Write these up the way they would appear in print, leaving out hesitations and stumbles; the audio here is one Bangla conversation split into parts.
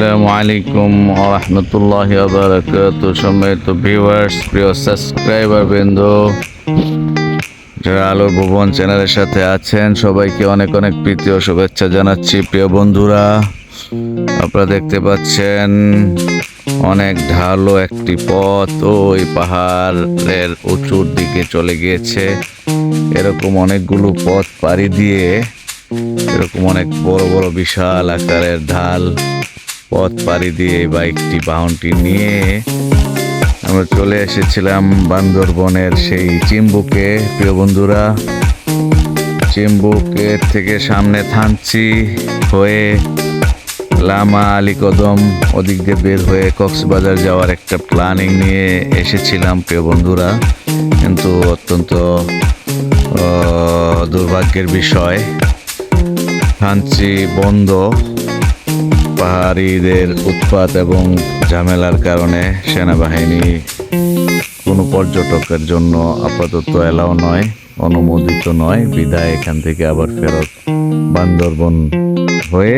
আসসালামু আলাইকুম ওয়া রাহমাতুল্লাহি ওয়া বারাকাতুহু। সম্মানিত ভিউয়ার্স, প্রিয় সাবস্ক্রাইবার বৃন্দ, যারা আলোর ভুবন চ্যানেলের সাথে আছেন, সবাইকে অনেক অনেক প্রীতি ও শুভেচ্ছা জানাচ্ছি। প্রিয় বন্ধুরা, আপনারা দেখতে পাচ্ছেন অনেক ঢালু একটি পথ ওই পাহাড়ের উঁচুর দিকে চলে গিয়েছে। এরকম অনেকগুলো পথ পাড়ি দিয়ে এরকম অনেক বড় বড় বিশাল আকারের ঢাল পথ পাড়ি দিয়ে বাইকটি বাহনটি নিয়ে আমরা চলে এসেছিলাম বান্দরবনের সেই চিম্বুকে। প্রিয় বন্ধুরা, চিম্বুকের থেকে সামনে থানচি হয়ে লামা আলী কদম ওদিক দিয়ে বের হয়ে কক্সবাজার যাওয়ার একটা প্ল্যানিং নিয়ে এসেছিলাম প্রিয় বন্ধুরা, কিন্তু অত্যন্ত দুর্ভাগ্যের বিষয় থানচি বন্ধ। পাহাড়িদের উৎপাত এবং ঝামেলার কারণে সেনাবাহিনী কোনো পর্যটকের জন্য আপাতত এলাও নয়, অনুমোদিত নয়। বিদায় এখান থেকে আবার ফেরত বান্দরবন হয়ে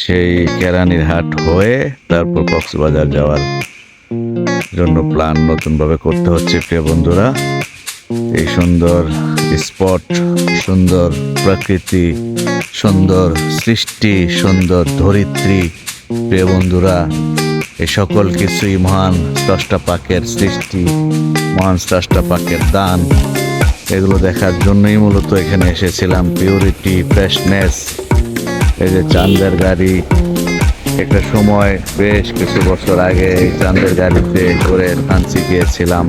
সেই কেরানীর হাট হয়ে তারপর কক্সবাজার যাওয়ার জন্য প্ল্যান নতুনভাবে করতে হচ্ছে। প্রিয় বন্ধুরা, এই সুন্দর স্পট, সুন্দর প্রকৃতি, সুন্দর সৃষ্টি, সুন্দর ধরিত্রী, প্রিয় বন্ধুরা, এই সকল কিছুই মহান স্রষ্টা পাকের সৃষ্টি, মহান স্রষ্টা পাকের দান। এগুলো দেখার জন্যই মূলত এখানে এসেছিলাম। পিউরিটি, ফ্রেশনেস, এই যে চাঁদের গাড়ি, একটা সময় বেশ কিছু বছর আগে এই চাঁদের গাড়িতে করে থানচি গিয়েছিলাম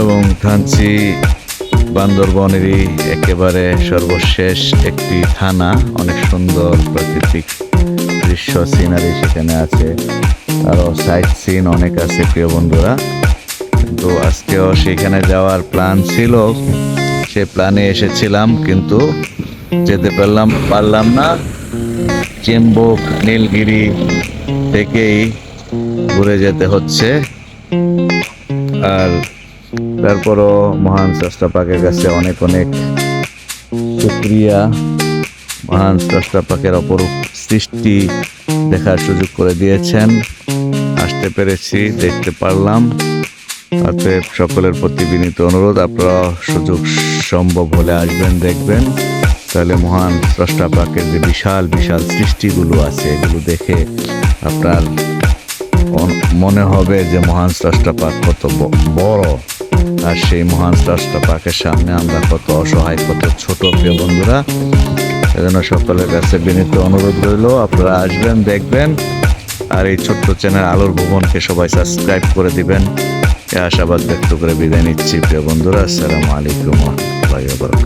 এবং থানচি বান্দরবনেরই একেবারে সর্বশেষ একটি থানা। অনেক সুন্দর প্রাকৃতিক দৃশ্য, সিনারি সেখানে আছে, আরও সাইট সিন অনেক আছে প্রিয় বন্ধুরা। কিন্তু আজকেও সেখানে যাওয়ার প্ল্যান ছিল, সে প্ল্যানে এসেছিলাম কিন্তু যেতে পারলাম না। চিম্বুক নীলগিরি থেকেই ঘুরে যেতে হচ্ছে। আর তারপরও মহান স্রষ্টা পাকের কাছে অনেক অনেক শুকরিয়া। মহান স্রষ্টা পাকের অপরূপ সৃষ্টি দেখার সুযোগ করে দিয়েছেন, আসতে পেরেছি, দেখতে পারলাম। অতএব সকলের প্রতি বিনীত অনুরোধ, আপনারা সুযোগ সম্ভব হলে আসবেন, দেখবেন। তাহলে মহান স্রষ্টা পাকের যে বিশাল বিশাল সৃষ্টিগুলো আছে এগুলো দেখে আপনার মনে হবে যে মহান স্রষ্টা পাক কত বড়, আর সেই মহান স্রষ্টা পাকের সামনে আমরা কত অসহায়, কত ছোট। প্রিয় বন্ধুরা, সেজন্য সকলের কাছে বিনীত অনুরোধ রইল, আপনারা আসবেন, দেখবেন। আর এই ছোট্ট চ্যানেল আলোর ভুবনকে সবাই সাবস্ক্রাইব করে দিবেন, এ আশাবাদ ব্যক্ত করে বিদায় নিচ্ছি। প্রিয় বন্ধুরা, আসসালামু আলাইকুম ওয়া রাহমাতুল্লাহি ওয়া বারাকাতুহু।